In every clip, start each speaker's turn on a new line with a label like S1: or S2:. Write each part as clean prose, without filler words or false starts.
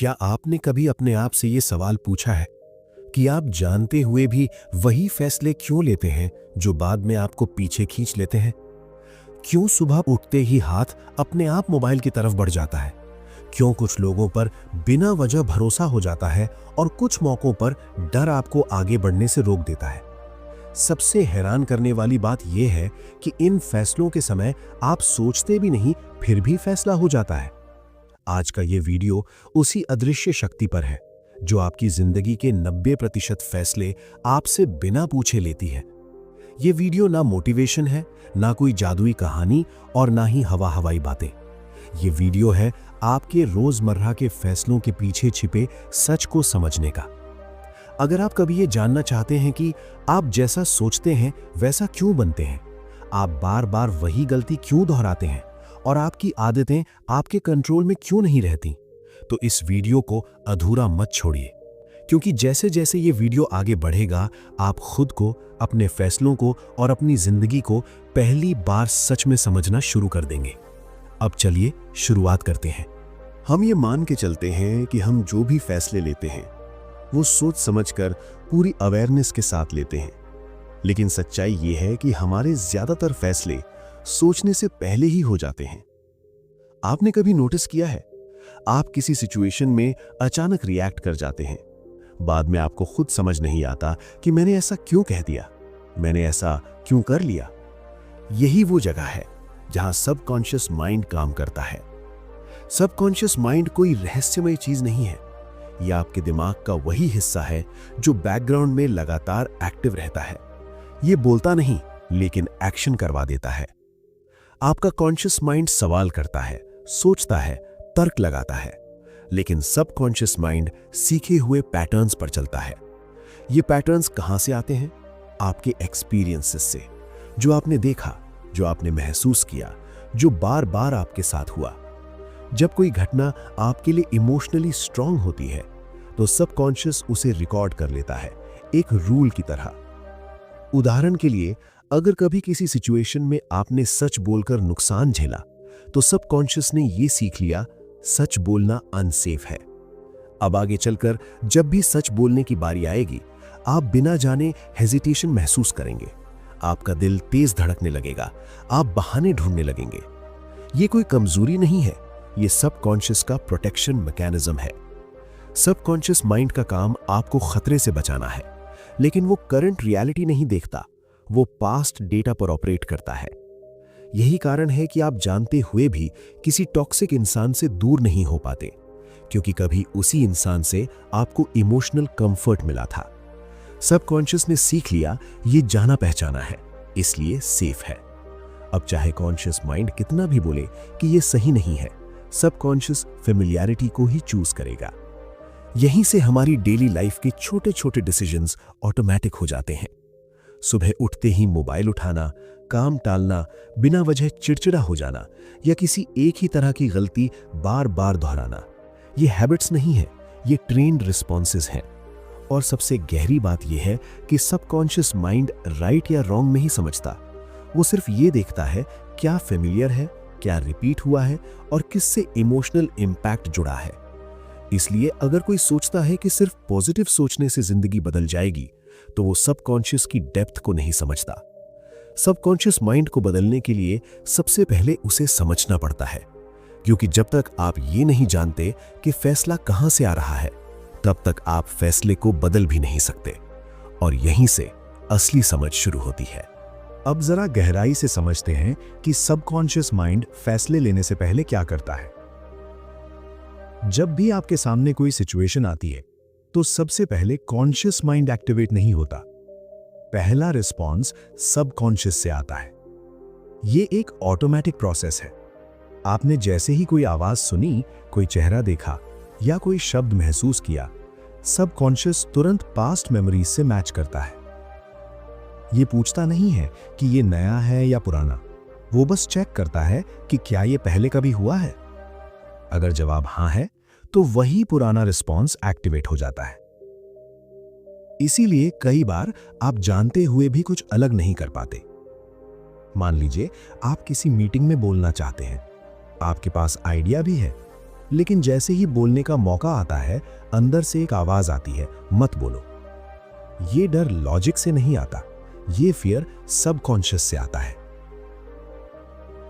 S1: क्या आपने कभी अपने आप से ये सवाल पूछा है कि आप जानते हुए भी वही फैसले क्यों लेते हैं जो बाद में आपको पीछे खींच लेते हैं? क्यों सुबह उठते ही हाथ अपने आप मोबाइल की तरफ बढ़ जाता है? क्यों कुछ लोगों पर बिना वजह भरोसा हो जाता है और कुछ मौकों पर डर आपको आगे बढ़ने से रोक देता है? सबसे हैरान करने वाली बात यह है कि इन फैसलों के समय आप सोचते भी नहीं, फिर भी फैसला हो जाता है। आज का ये वीडियो उसी अदृश्य शक्ति पर है जो आपकी जिंदगी के 90% फैसले आपसे बिना पूछे लेती है। ये वीडियो ना मोटिवेशन है, ना कोई जादुई कहानी और ना ही हवा हवाई बातें। ये वीडियो है आपके रोजमर्रा के फैसलों के पीछे छिपे सच को समझने का। अगर आप कभी ये जानना चाहते हैं कि आप जैसा सोचते हैं वैसा क्यों बनते हैं, आप बार बार वही गलती क्यों दोहराते हैं और आपकी आदतें आपके कंट्रोल में क्यों नहीं रहती, तो इस वीडियो को अधूरा मत छोड़िए। क्योंकि जैसे जैसे ये वीडियो आगे बढ़ेगा, आप खुद को, अपने फैसलों को और अपनी जिंदगी को पहली बार सच में समझना शुरू कर देंगे। अब चलिए शुरुआत करते हैं। हम ये मान के चलते हैं कि हम जो भी फैसले लेते हैं वो सोच समझकर पूरी अवेयरनेस के साथ लेते हैं, लेकिन सच्चाई ये है कि हमारे ज्यादातर फैसले सोचने से पहले ही हो जाते हैं। आपने कभी नोटिस किया है, आप किसी सिचुएशन में अचानक रिएक्ट कर जाते हैं, बाद में आपको खुद समझ नहीं आता कि मैंने ऐसा क्यों कह दिया, मैंने ऐसा क्यों कर लिया। यही वो जगह है जहां सबकॉन्शियस माइंड काम करता है। सबकॉन्शियस माइंड कोई रहस्यमय चीज नहीं है, यह आपके दिमाग का वही हिस्सा है जो बैकग्राउंड में लगातार एक्टिव रहता है। यह बोलता नहीं, लेकिन एक्शन करवा देता है। आपका कॉन्शियस माइंड सवाल करता है, सोचता है, तर्क लगाता है, लेकिन सबकॉन्शियस माइंड सीखे हुए पैटर्न्स पर चलता है। ये पैटर्न्स कहां से आते हैं? आपके एक्सपीरियंसेस से, जो आपने देखा, जो आपने महसूस किया, जो बार बार आपके साथ हुआ। जब कोई घटना आपके लिए इमोशनली स्ट्रांग होती है तो सबकॉन्शियस उसे रिकॉर्ड कर लेता है, एक रूल की तरह। उदाहरण के लिए, अगर कभी किसी सिचुएशन में आपने सच बोलकर नुकसान झेला तो सबकॉन्शियस ने यह सीख लिया, सच बोलना अनसेफ है। अब आगे चलकर जब भी सच बोलने की बारी आएगी, आप बिना जाने हेजिटेशन महसूस करेंगे, आपका दिल तेज धड़कने लगेगा, आप बहाने ढूंढने लगेंगे। यह कोई कमजोरी नहीं है, यह सबकॉन्शियस का प्रोटेक्शन मैकेनिज्म है। सबकॉन्शियस माइंड का काम आपको खतरे से बचाना है, लेकिन वो करंट रियलिटी नहीं देखता, वो पास्ट डेटा पर ऑपरेट करता है। यही कारण है कि आप जानते हुए भी किसी टॉक्सिक इंसान से दूर नहीं हो पाते, क्योंकि कभी उसी इंसान से आपको इमोशनल कंफर्ट मिला था। सबकॉन्शियस ने सीख लिया ये जाना पहचाना है, इसलिए सेफ है। अब चाहे कॉन्शियस माइंड कितना भी बोले कि ये सही नहीं है, सबकॉन्शियस फेमिलियरिटी को ही चूज करेगा। यहीं से हमारी डेली लाइफ के छोटे छोटे डिसीजंस ऑटोमेटिक हो जाते हैं। सुबह उठते ही मोबाइल उठाना, काम टालना, बिना वजह चिड़चिड़ा हो जाना या किसी एक ही तरह की गलती बार बार दोहराना, ये हैबिट्स नहीं है, ये ट्रेन्ड रिस्पॉन्सेज हैं। और सबसे गहरी बात यह है कि सबकॉन्शियस माइंड राइट या रॉन्ग नहीं समझता, वो सिर्फ ये देखता है क्या फेमिलियर है, क्या रिपीट हुआ है और किससे इमोशनल इंपैक्ट जुड़ा है। इसलिए अगर कोई सोचता है कि सिर्फ पॉजिटिव सोचने से जिंदगी बदल जाएगी, तो वो सबकॉन्शियस की डेप्थ को नहीं समझता। सबकॉन्शियस माइंड को बदलने के लिए सबसे पहले उसे समझना पड़ता है, क्योंकि जब तक आप ये नहीं जानते कि फैसला कहां से आ रहा है, तब तक आप फैसले को बदल भी नहीं सकते। और यहीं से असली समझ शुरू होती है।
S2: अब जरा गहराई से समझते हैं कि सबकॉन्शियस माइंड फैसले लेने से पहले क्या करता है। जब भी आपके सामने कोई सिचुएशन आती है, तो सबसे पहले कॉन्शियस माइंड एक्टिवेट नहीं होता। पहला रिस्पॉन्स सबकॉन्शियस से आता है। यह एक ऑटोमेटिक प्रोसेस है। आपने जैसे ही कोई आवाज सुनी, कोई चेहरा देखा या कोई शब्द महसूस किया, सबकॉन्शियस तुरंत पास्ट मेमोरीज से मैच करता है। यह पूछता नहीं है कि यह नया है या पुराना, वो बस चेक करता है कि क्या यह पहले कभी हुआ है। अगर जवाब हां है, तो वही पुराना रिस्पॉन्स एक्टिवेट हो जाता है। इसीलिए कई बार आप जानते हुए भी कुछ अलग नहीं कर पाते। मान लीजिए आप किसी मीटिंग में बोलना चाहते हैं, आपके पास आइडिया भी है, लेकिन जैसे ही बोलने का मौका आता है, अंदर से एक आवाज आती है, मत बोलो। ये डर लॉजिक से नहीं आता, ये फियर सबकॉन्शियस से आता है।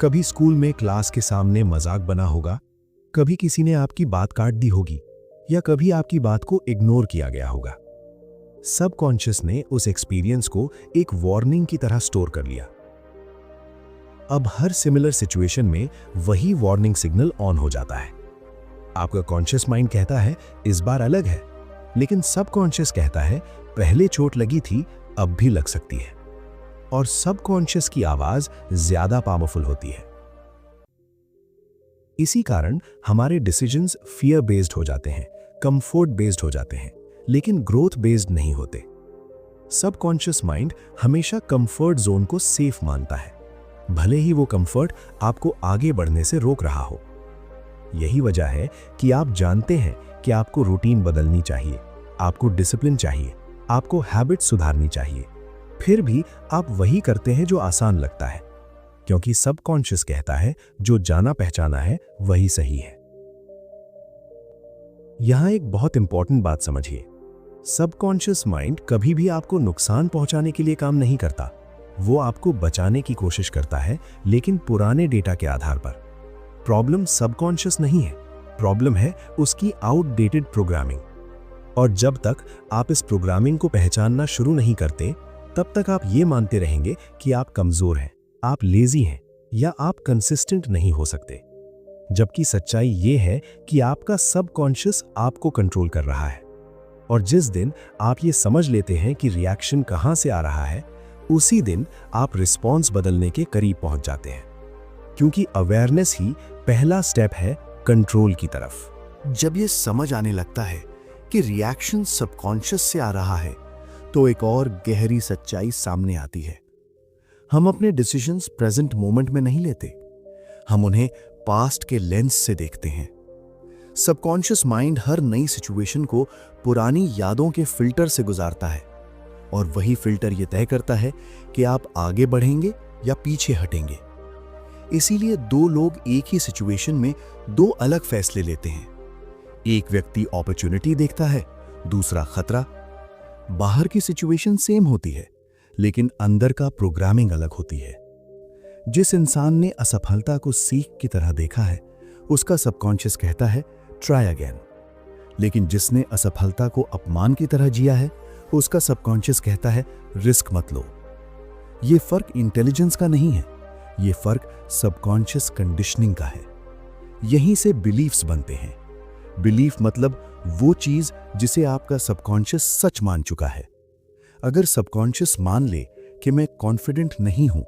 S2: कभी स्कूल में क्लास के सामने मजाक बना होगा, कभी किसी ने आपकी बात काट दी होगी, या कभी आपकी बात को इग्नोर किया गया होगा। सबकॉन्शियस ने उस एक्सपीरियंस को एक वार्निंग की तरह स्टोर कर लिया। अब हर सिमिलर सिचुएशन में वही वार्निंग सिग्नल ऑन हो जाता है। आपका कॉन्शियस माइंड कहता है इस बार अलग है, लेकिन सबकॉन्शियस कहता है पहले चोट लगी थी, अब भी लग सकती है। और सबकॉन्शियस की आवाज ज्यादा पावरफुल होती है। इसी कारण हमारे डिसीजंस फियर बेस्ड हो जाते हैं, कंफर्ट बेस्ड हो जाते हैं, लेकिन ग्रोथ बेस्ड नहीं होते। सबकॉन्शियस माइंड हमेशा कंफर्ट जोन को सेफ मानता है, भले ही वो कंफर्ट आपको आगे बढ़ने से रोक रहा हो। यही वजह है कि आप जानते हैं कि आपको रूटीन बदलनी चाहिए, आपको डिसिप्लिन चाहिए, आपको हैबिट सुधारनी चाहिए, फिर भी आप वही करते हैं जो आसान लगता है, क्योंकि सबकॉन्शियस कहता है जो जाना पहचाना है वही सही है। यहां एक बहुत इंपॉर्टेंट बात समझिए, सबकॉन्शियस माइंड कभी भी आपको नुकसान पहुंचाने के लिए काम नहीं करता। वो आपको बचाने की कोशिश करता है, लेकिन पुराने डेटा के आधार पर। प्रॉब्लम सबकॉन्शियस नहीं है, प्रॉब्लम है उसकी आउटडेटेड प्रोग्रामिंग। और जब तक आप इस प्रोग्रामिंग को पहचानना शुरू नहीं करते, तब तक आप ये मानते रहेंगे कि आप कमजोर हैं, आप लेजी हैं, या आप कंसिस्टेंट नहीं हो सकते। जबकि सच्चाई ये है कि आपका सबकॉन्शियस आपको कंट्रोल कर रहा है। और जिस दिन आप ये समझ लेते हैं कि रिएक्शन कहां से आ रहा है, उसी दिन आप रिस्पॉन्स बदलने के करीब पहुंच जाते हैं, क्योंकि अवेयरनेस ही पहला स्टेप है कंट्रोल की तरफ।
S1: जब ये समझ आने लगता है कि रिएक्शन सबकॉन्शियस से आ रहा है, तो एक और गहरी सच्चाई सामने आती है। हम अपने डिसीजंस प्रेजेंट मोमेंट में नहीं लेते, हम उन्हें पास्ट के लेंस से देखते हैं। सबकॉन्शियस माइंड हर नई सिचुएशन को पुरानी यादों के फिल्टर से गुजारता है, और वही फिल्टर यह तय करता है कि आप आगे बढ़ेंगे या पीछे हटेंगे। इसीलिए दो लोग एक ही सिचुएशन में दो अलग फैसले लेते हैं। एक व्यक्ति अपॉर्चुनिटी देखता है, दूसरा खतरा। बाहर की सिचुएशन सेम होती है, लेकिन अंदर का प्रोग्रामिंग अलग होती है। जिस इंसान ने असफलता को सीख की तरह देखा है, उसका सबकॉन्शियस कहता है ट्राई अगेन। लेकिन जिसने असफलता को अपमान की तरह जिया है, उसका सबकॉन्शियस कहता है रिस्क मत लो। यह फर्क इंटेलिजेंस का नहीं है, यह फर्क सबकॉन्शियस कंडीशनिंग का है। यहीं से बिलीफ्स बनते हैं। बिलीफ मतलब वो चीज जिसे आपका सबकॉन्शियस सच मान चुका है। अगर सबकॉन्शियस मान ले कि मैं कॉन्फिडेंट नहीं हूं,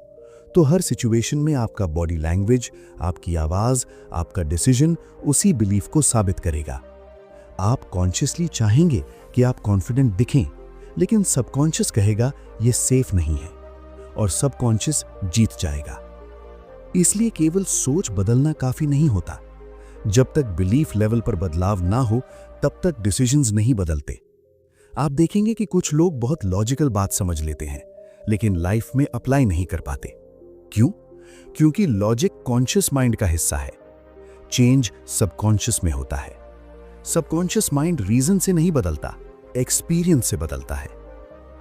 S1: तो हर सिचुएशन में आपका बॉडी लैंग्वेज, आपकी आवाज, आपका डिसीजन उसी बिलीफ को साबित करेगा। आप कॉन्शियसली चाहेंगे कि आप कॉन्फिडेंट दिखें, लेकिन सबकॉन्शियस कहेगा यह सेफ नहीं है, और सबकॉन्शियस जीत जाएगा। इसलिए केवल सोच बदलना काफी नहीं होता। जब तक बिलीफ लेवल पर बदलाव ना हो, तब तक डिसीजंस नहीं बदलते। आप देखेंगे कि कुछ लोग बहुत लॉजिकल बात समझ लेते हैं, लेकिन लाइफ में अप्लाई नहीं कर पाते। क्यों? क्योंकि लॉजिक कॉन्शियस माइंड का हिस्सा है, चेंज सबकॉन्शियस में होता है। सबकॉन्शियस माइंड रीजन से नहीं बदलता, एक्सपीरियंस से बदलता है।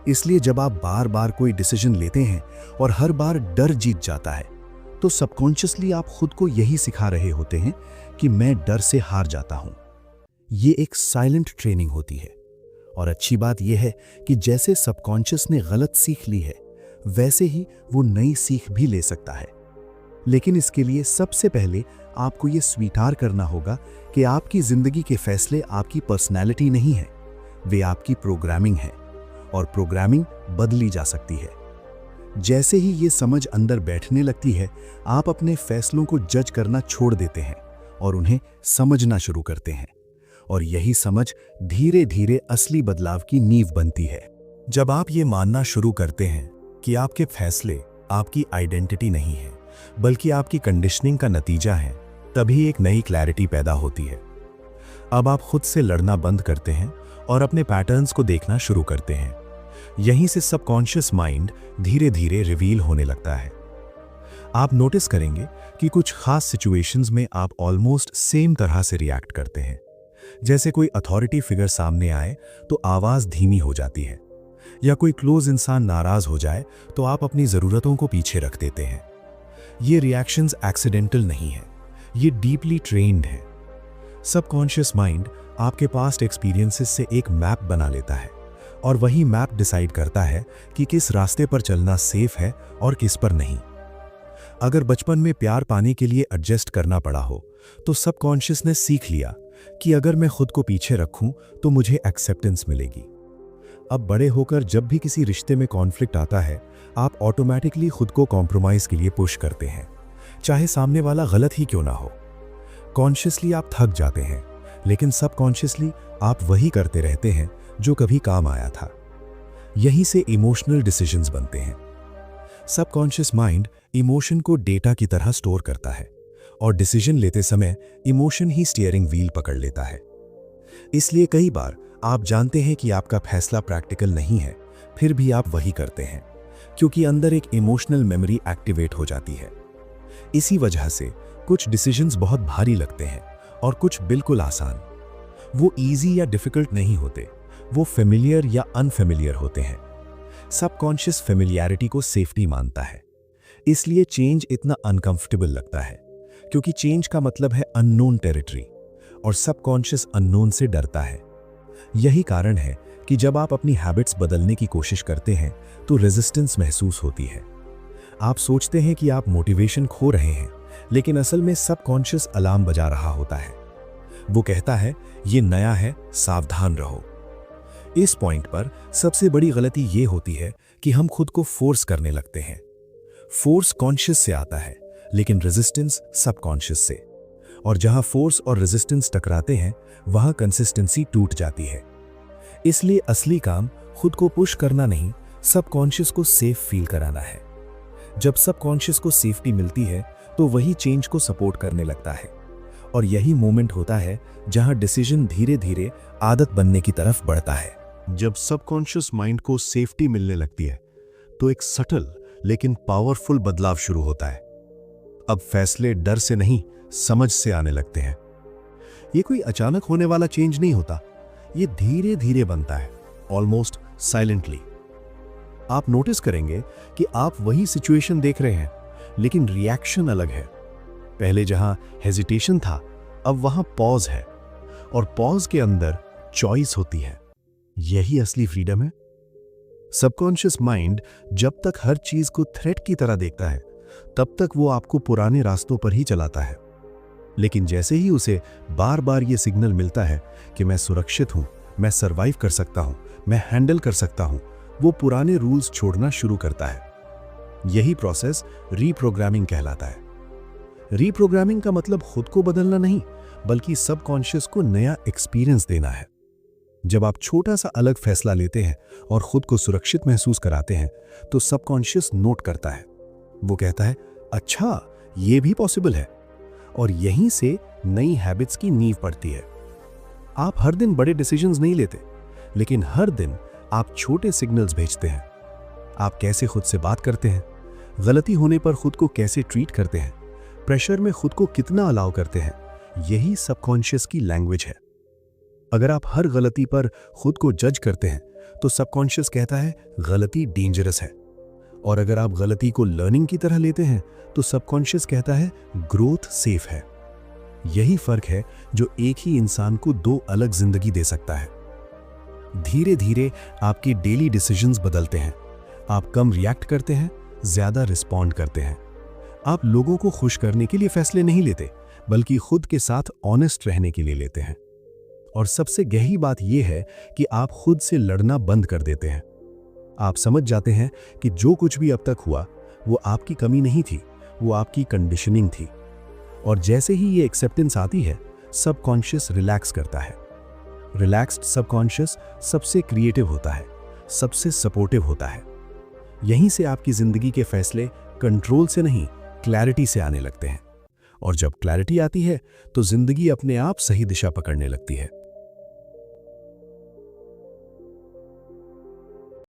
S1: इसलिए जब आप बार बार कोई डिसीजन लेते हैं और हर बार डर जीत जाता है, तो सबकॉन्शियसली आप खुद को यही सिखा रहे होते हैं कि मैं डर से हार जाता हूं। ये एक साइलेंट ट्रेनिंग होती है। और अच्छी बात यह है कि जैसे सबकॉन्शियस ने गलत सीख ली है, वैसे ही वो नई सीख भी ले सकता है। लेकिन इसके लिए सबसे पहले आपको ये स्वीकार करना होगा कि आपकी जिंदगी के फैसले आपकी पर्सनैलिटी नहीं है, वे आपकी प्रोग्रामिंग है, और प्रोग्रामिंग बदली जा सकती है। जैसे ही ये समझ अंदर बैठने लगती है, आप अपने फैसलों को जज करना छोड़ देते हैं और उन्हें समझना शुरू करते हैं। और यही समझ धीरे धीरे असली बदलाव की नींव बनती है। जब आप ये मानना शुरू करते हैं कि आपके फैसले आपकी आइडेंटिटी नहीं है, बल्कि आपकी कंडीशनिंग का नतीजा है, तभी एक नई क्लैरिटी पैदा होती है। अब आप खुद से लड़ना बंद करते हैं और अपने पैटर्न्स को देखना शुरू करते हैं। यहीं से सबकॉन्शियस माइंड धीरे धीरे रिवील होने लगता है।
S2: आप नोटिस करेंगे कि कुछ खास सिचुएशंस में आप ऑलमोस्ट सेम तरह से रिएक्ट करते हैं। जैसे कोई अथॉरिटी फिगर सामने आए तो आवाज धीमी हो जाती है, या कोई क्लोज इंसान नाराज हो जाए तो आप अपनी जरूरतों को पीछे रख देते हैं। ये रिएक्शंस एक्सीडेंटल नहीं है, ये डीपली ट्रेन्ड है। सबकॉन्शियस माइंड आपके पास्ट एक्सपीरियंसेस से एक मैप बना लेता है और वही मैप डिसाइड करता है कि किस रास्ते पर चलना सेफ है और किस पर नहीं। अगर बचपन में प्यार पाने के लिए एडजस्ट करना पड़ा हो तो सबकॉन्शियस ने सीख लिया कि अगर मैं खुद को पीछे रखूं तो मुझे एक्सेप्टेंस मिलेगी। अब बड़े होकर जब भी किसी रिश्ते में कॉन्फ्लिक्ट आता है, आप ऑटोमेटिकली खुद को कॉम्प्रोमाइज के लिए पुश करते हैं, चाहे सामने वाला गलत ही क्यों ना हो। कॉन्शियसली आप थक जाते हैं, लेकिन सबकॉन्शियसली आप वही करते रहते हैं जो कभी काम आया था। यहीं से इमोशनल डिसीजंस बनते हैं। सबकॉन्शियस माइंड इमोशन को डेटा की तरह स्टोर करता है और डिसीजन लेते समय इमोशन ही स्टीयरिंग व्हील पकड़ लेता है। इसलिए कई बार आप जानते हैं कि आपका फैसला प्रैक्टिकल नहीं है, फिर भी आप वही करते हैं क्योंकि अंदर एक इमोशनल मेमोरी एक्टिवेट हो जाती है। इसी वजह से कुछ डिसीजंस बहुत भारी लगते हैं और कुछ बिल्कुल आसान। वो इजी या डिफिकल्ट नहीं होते, वो फेमिलियर या अनफेमिलियर होते हैं। सबकॉन्शियस फेमिलियरिटी को सेफ्टी मानता है, इसलिए चेंज इतना अनकंफर्टेबल लगता है क्योंकि चेंज का मतलब है अननोन टेरिटरी और सबकॉन्शियस अननोन से डरता है। यही कारण है कि जब आप अपनी हैबिट्स बदलने की कोशिश करते हैं तो रेजिस्टेंस महसूस होती है। आप सोचते हैं कि आप मोटिवेशन खो रहे हैं, लेकिन असल में सबकॉन्शियस अलार्म बजा रहा होता है। वो कहता है ये नया है, सावधान रहो। इस पॉइंट पर सबसे बड़ी गलती ये होती है कि हम खुद को फोर्स करने लगते हैं। फोर्स कॉन्शियस से आता है, लेकिन रेजिस्टेंस सबकॉन्शियस से। और जहां फोर्स और रेजिस्टेंस टकराते हैं, वहां कंसिस्टेंसी टूट जाती है। इसलिए असली काम खुद को पुश करना नहीं, सबकॉन्शियस को सेफ फील कराना है। जब सबकॉन्शियस को सेफ्टी मिलती है तो वही चेंज को सपोर्ट करने लगता है, और यही मोमेंट होता है जहां डिसीजन धीरे धीरे आदत बनने की तरफ बढ़ता है।
S1: जब सबकॉन्शियस माइंड को सेफ्टी मिलने लगती है तो एक सटल लेकिन पावरफुल बदलाव शुरू होता है। अब फैसले डर से नहीं, समझ से आने लगते हैं। ये कोई अचानक होने वाला चेंज नहीं होता, ये धीरे धीरे बनता है, ऑलमोस्ट साइलेंटली। आप नोटिस करेंगे कि आप वही सिचुएशन देख रहे हैं, लेकिन रिएक्शन अलग है। पहले जहां हेजिटेशन था, अब वहां पॉज है, और पॉज के अंदर चॉइस होती है। यही असली फ्रीडम है। सबकॉन्शियस माइंड जब तक हर चीज को थ्रेट की तरह देखता है, तब तक वो आपको पुराने रास्तों पर ही चलाता है। लेकिन जैसे ही उसे बार बार ये सिग्नल मिलता है कि मैं सुरक्षित हूं, मैं सरवाइव कर सकता हूं, मैं हैंडल कर सकता हूं, वो पुराने रूल्स छोड़ना शुरू करता है। यही प्रोसेस रीप्रोग्रामिंग कहलाता है। रीप्रोग्रामिंग का मतलब खुद को बदलना नहीं, बल्कि सबकॉन्शियस को नया एक्सपीरियंस देना है। जब आप छोटा सा अलग फैसला लेते हैं और खुद को सुरक्षित महसूस कराते हैं, तो सबकॉन्शियस नोट करता है। वो कहता है, अच्छा ये भी पॉसिबल है, और यहीं से नई हैबिट्स की नींव पड़ती है। आप हर दिन बड़े डिसीजंस नहीं लेते, लेकिन हर दिन आप छोटे सिग्नल्स भेजते हैं। आप कैसे खुद से बात करते हैं, गलती होने पर खुद को कैसे ट्रीट करते हैं, प्रेशर में खुद को कितना अलाउ करते हैं, यही सबकॉन्शियस की लैंग्वेज है। अगर आप हर गलती पर खुद को जज करते हैं, तो सबकॉन्शियस कहता है गलती डेंजरस है, और अगर आप गलती को लर्निंग की तरह लेते हैं, तो सबकॉन्शियस कहता है ग्रोथ सेफ है। यही फर्क है जो एक ही इंसान को दो अलग जिंदगी दे सकता है। धीरे धीरे आपकी डेली डिसीजंस बदलते हैं। आप कम रिएक्ट करते हैं, ज्यादा रिस्पॉन्ड करते हैं। आप लोगों को खुश करने के लिए फैसले नहीं लेते, बल्कि खुद के साथ ऑनेस्ट रहने के लिए लेते हैं। और सबसे गहरी बात यह है कि आप खुद से लड़ना बंद कर देते हैं। आप समझ जाते हैं कि जो कुछ भी अब तक हुआ वो आपकी कमी नहीं थी, वो आपकी कंडीशनिंग थी। और जैसे ही ये एक्सेप्टेंस आती है, सबकॉन्शियस रिलैक्स करता है। रिलैक्स्ड सबकॉन्शियस सबसे क्रिएटिव होता है, सबसे सपोर्टिव होता है। यहीं से आपकी जिंदगी के फैसले कंट्रोल से नहीं, क्लैरिटी से आने लगते हैं। और जब क्लैरिटी आती है, तो जिंदगी अपने आप सही दिशा पकड़ने लगती है।